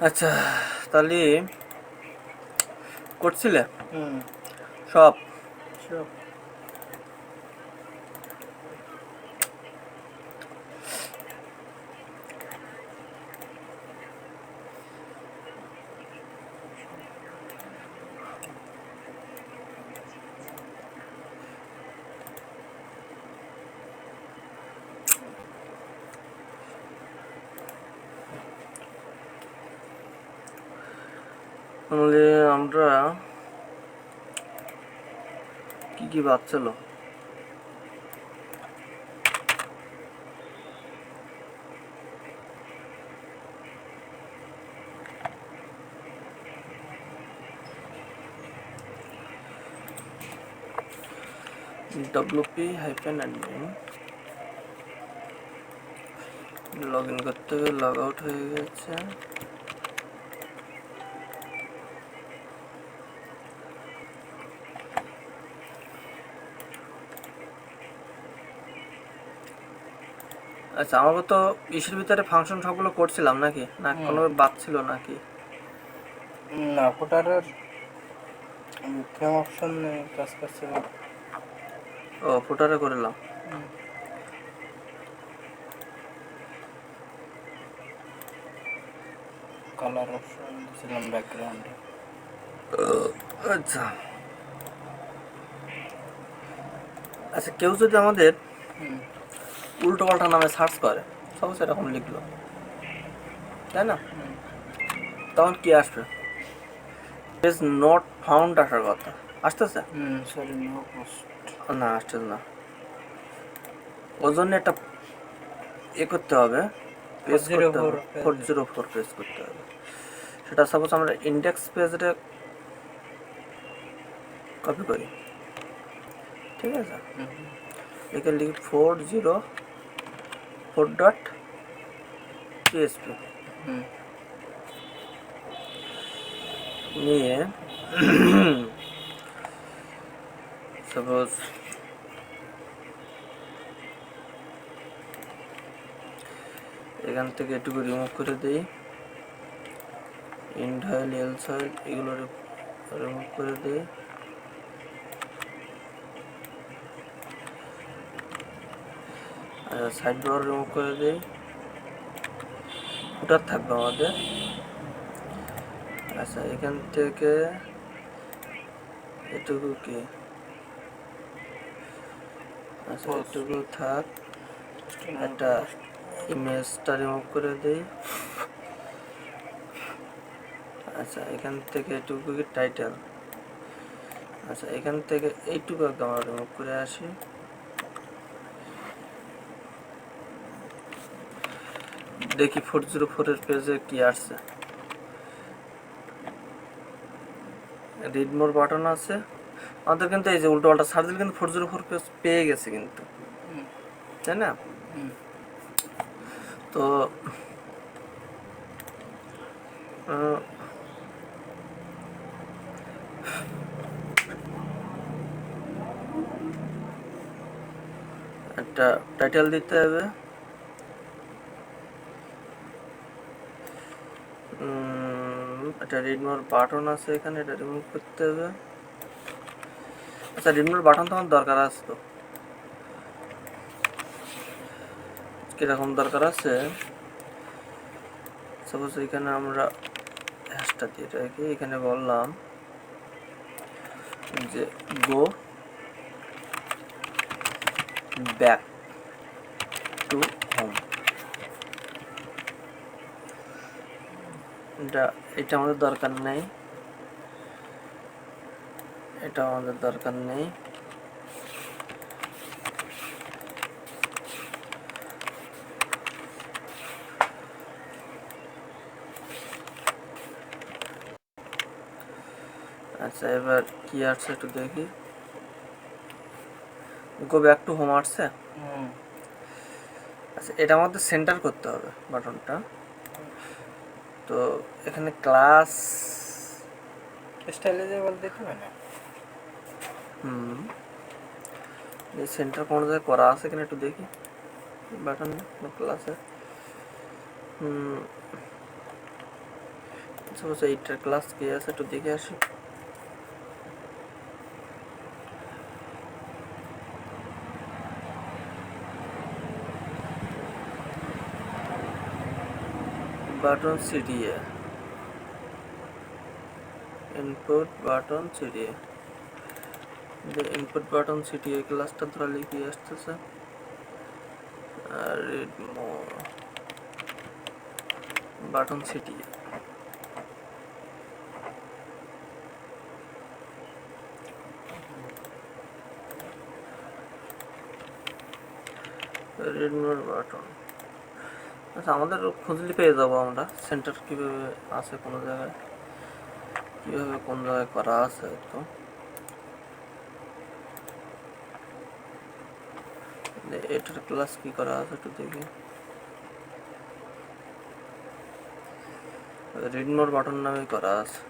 আচ্ছা, তাহলে করছিলে হুম সব? সব তাহলে আমরা কি কি বাচ্চালো? wp-admin লগ ইন করতে হবে, লগ আউট হয়ে গেছে। আচ্ছা, আমাকে তো ইসের ভিতরে ফাংশন সবগুলো করছিলাম নাকি, না কোনো বাদ ছিল নাকি? না, ফুটারের ফ্রেম অপশন কাজ করছে না। ও, ফুটারে করলাম। কালার অপশন দিয়েছিলাম ব্যাকগ্রাউন্ডে। আচ্ছা আচ্ছা, কেউ যদি আমাদের উল্টো পাল্টা নামে সার্চ করে, সব এরকম লিখলো, তাই না? তখন কি আসবে? পেজ নট ফাউন্ড আসার কথা, আসতেছে সরি, নো পোস্ট। না, আসতেছে না। ওর জন্য একটা করতে হবে, পেজ করতে হবে, 404 পেজ করতে হবে। সেটা সাপোজ আমরা ইন্ডেক্স পেজে কপি করি, ঠিক আছে? লিখে লিখি 404.php নিয়ে সাপোজ এখান থেকে এটুকু রিমুভ করে দিই, ইনডাইল এলসাইল এগুলো রিমুভ করে দিই। সাইড বার রিমুভ করে দিই, ফুটার থাকবে আমাদের। আচ্ছা, এখান থেকে এটুকু কি, আচ্ছা এটুকু থাক, একটা ইমেজটা রিমুভ করে দিই। আচ্ছা, এখান থেকে এটুকু কি টাইটেল, আচ্ছা এখান থেকে এইটুকু আমরা রিমুভ করে আসি। দেখি 404 এর পেজে কি আসছে। রিড মোর বাটন আছে আমাদের, কিন্তু এই যে উল্টো পাল্টা সার্চ দিলে কিন্তু 404 পেজ পেয়ে গেছে কিন্তু, তাই না? তো একটা টাইটেল দিতে হবে, একটা রিড মোর বাটন আছে এখানে, এটা রিমুভ করতে হবে। আচ্ছা, রিড মোর বাটন তো আমার দরকার আছে, তো কিরকম দরকার আছে? সাপোজ এখানে আমরা হ্যাশটা দিয়ে রাখি, এখানে বললাম যে গো ব্যাক টু হোম। এটা আমাদের দরকার নেই, এটা আমাদের দরকার নেই। আচ্ছা, এবার কি আসছে একটু দেখি, গো ব্যাক টু হোম আসছে। আচ্ছা, এটা আমাদের সেন্টার করতে হবে বাটনটা। তো এখানে ক্লাস স্টাইলাইজেবল দিতে হবে না। এই সেন্টার কোনো জায়গায় করা আছে কিনা একটু দেখি, বাটন ক্লাসে। সাপোজ এইটার ক্লাস কি আছে একটু দেখে আসি। Button CDA, input button CDA, input button CDA ক্লাসটা ধরলে কি আসতেছে, read more button CDA. Read more button. আচ্ছা, আমাদের খুঁজলে পেয়ে যাবো আমরা সেন্টার কিভাবে আছে, কোনো জায়গায় কিভাবে কোন জায়গায় করা আছে। তো এটার ক্লাস কি করা আছে একটু দেখি। রিড মোর বাটন নামে করা আছে।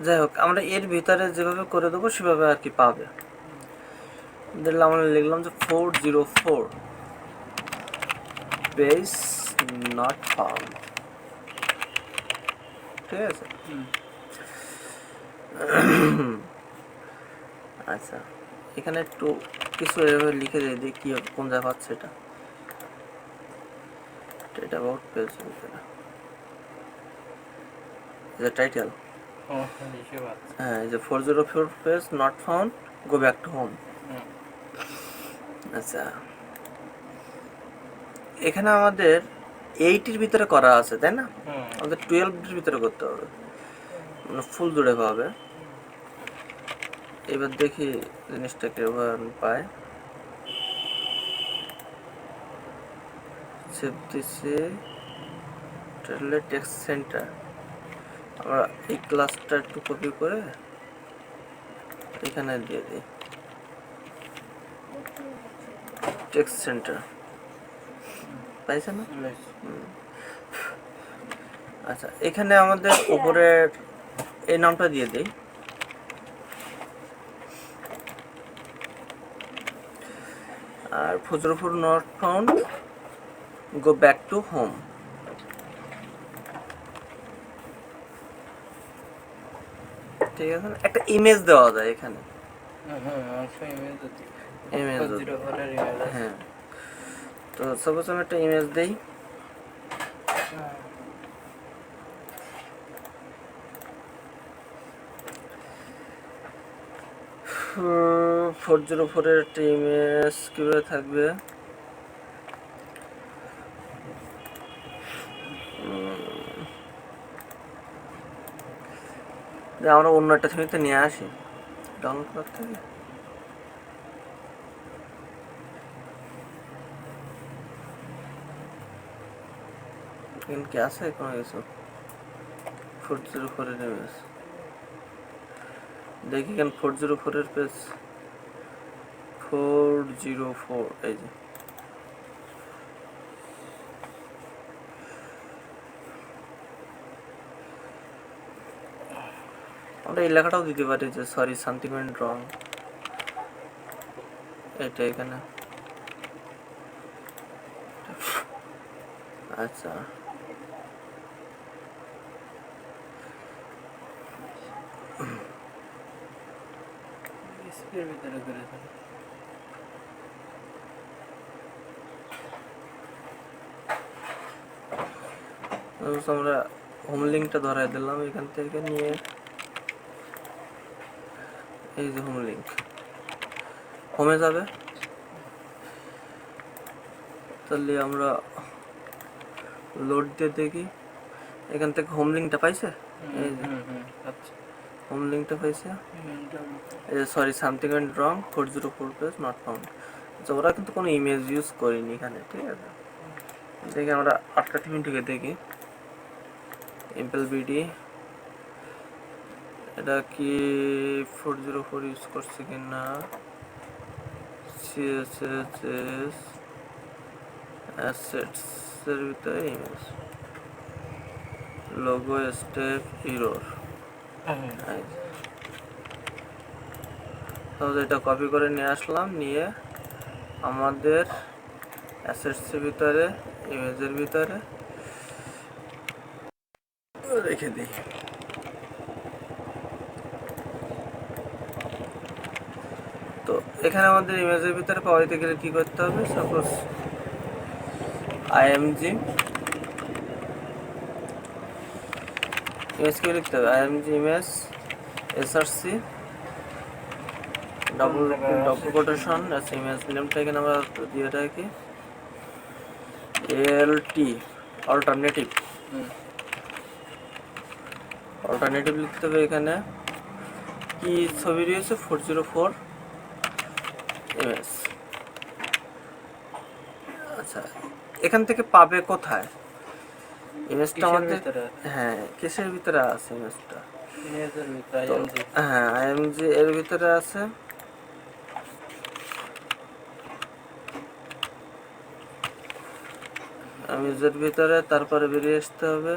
যাই হোক, আমরা এর ভিতরে যেভাবে করে দেবো সেভাবে আর কি পাবে। দেখলাম আমরা লিখলাম যে 404 পেজ নট ফাউন্ড, ঠিক আছে। আচ্ছা, এখানে একটু কিছু এভাবে লিখে দিয়ে দিই কি কোন জায়গা পাচ্ছে এটা। এটা অ্যাবাউট পেজ ভিতরে যে টাইটেল, হ্যাঁ, এই যে 404 page not found, go back to home. আচ্ছা, এখানে আমাদের 8 এর ভিতরে করা আছে, তাই না? আমাদের 12 এর ভিতরে করতে হবে, মানে ফুল জুড়ে পাবে। এবার দেখি জিনিসটা কিভাবে পায়। সেভ দিচ্ছি টেক্সট সেন্টার। আমরা এই ক্লাসটা একটু কপি করে এখানে দিয়ে দিই, টেক্সট সেন্টার। পাইছে না? আচ্ছা, এখানে আমাদের উপরের এই নামটা দিয়ে দিই। আর 404 not found, go back to home. ঠিক আছে, একটা ইমেজ দেওয়া যায় এখানে। ইমেজ, হ্যাঁ। তো সাপোজ আমি একটা ইমেজ দেই। ফোর জিরো ফোরের একটা ইমেজ কীভাবে থাকবে? আমরা অন্য একটা ছবিতে নিয়ে আসি ডাউনলোড করতে থেকে। কি আছে কোনো কিছু? 404 এর ইমেজ দেখি কেন। 404 এর পেজ 404, এই যে আমরা এই লেখাটাও দিতে পারি যে সরি সামথিং ওয়েন্ট রং, এটা এখানে। আচ্ছা, আমরা হোম লিঙ্কটা ধরাই দিলাম এখান থেকে নিয়ে। এই যে হোম লিঙ্ক, হোমে যাবে। তাহলে আমরা লোড দিয়ে দেখি এখান থেকে হোম লিঙ্কটা পাইছে। এই যে হোম লিঙ্কটা পাইছে। এই যে sorry something went wrong 404 page not found. আচ্ছা, ওরা কিন্তু কোনো ইমেজ ইউজ করিনি এখানে, ঠিক আছে। দেখি আমরা আটটা থেকে দেখি এম্পল বিডি এটা কি 404 ইউজ করছে কিনা। সিএসএস অ্যাসেটস এর ভিতরে ইমেজ, লোগো, স্টেপ, এরর। তাহলে এটা কপি করে নিয়ে আসলাম, নিয়ে আমাদের অ্যাসেটস এর ভিতরে, ইমেজের ভিতরে রেখে দিই। তো এখানে আমাদের ইমেজের ভিতরে পাওয়া যেতে গেলে কি করতে হবে? সাপোজ আইএমজি ইমেজ কি লিখতে হবে? IMG image SRC double quotation আছে, ইমেজ নেমটা এখানে আমরা দিয়ে রাখি এলটি অল্টারনেটিভ লিখতে হবে। এখানে কি ছবি রয়েছে? 404 ইমেজ। আচ্ছা, এখান থেকে পাবে কোথায় ইমেজটা আমাদের? হ্যাঁ, কিসের ভিতরে আছে ইমেজটা? হ্যাঁ, আইএমজি এর ভিতরে আছে। ইমেজের ভিতরে, তারপরে বেরিয়ে আসতে হবে,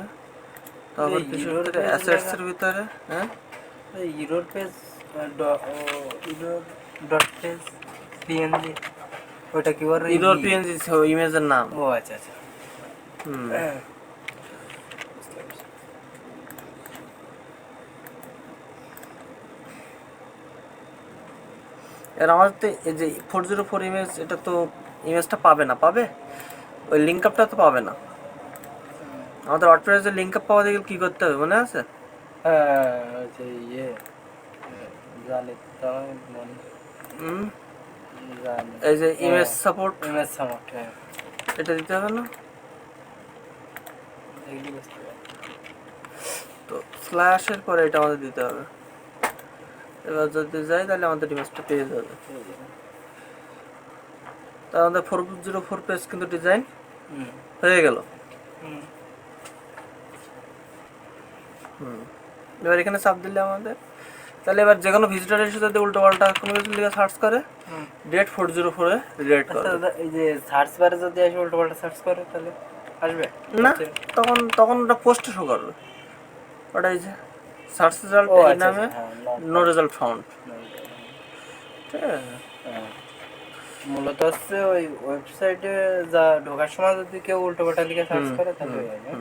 তারপর কিসের ভিতরে? অ্যাসেটস এর ভিতরে। হ্যাঁ, error page dot page PNG, ওটা কি বলে? ইরোর পিএনজি ইমেজের নাম। ও আচ্ছা আচ্ছা। হুম, এর আমাদের তো এই যে 404 ইমেজ, এটা তো ইমেজটা পাবে না, পাবে ওই লিঙ্ক আপটা তো পাবে না। আমাদের ওয়ার্ডপ্রেসের লিঙ্ক আপ পাওয়া গেলে কি করতে হবে মনে আছে? হ্যাঁ, ইয়ে জানি তো, জানি। এই যে ইমেজ সাপোর্ট, হ্যাঁ, এটা দিতে হবে না? এগুলি বুঝতে পারি। তো স্ল্যাশের পরে এটা আমাদের দিতে হবে। এবার যদি যাই তাহলে আমাদের ইমেজটা পেয়ে যাবে। তা আমাদের 404 পেজ কিন্তু ডিজাইন হয়ে গেল। এবার এখানে চাপ দিলে আমাদের, তাহলে এবার যে কোনো ভিজিটর এসে যদি উল্টো পাল্টা কোনো কিছু লিখে সার্চ করে ডেট 404 এ রিলেট করে। এই যে সার্চ বারে যদি আসে উল্টো পাল্টা সার্চ করে তাহলে আসবে না, তখন ওটা পোস্টে শো করবে। ওটা এই যে সার্চ রেজাল্ট এই নামে নো রেজাল্ট ফাউন্ড। ঠিক আছে, মূলত হচ্ছে ওই ওয়েবসাইটে যা ঢোকার সময় যদি কেউ উল্টো পাল্টা লিখে সার্চ করে তাহলে হয়ে যাবে।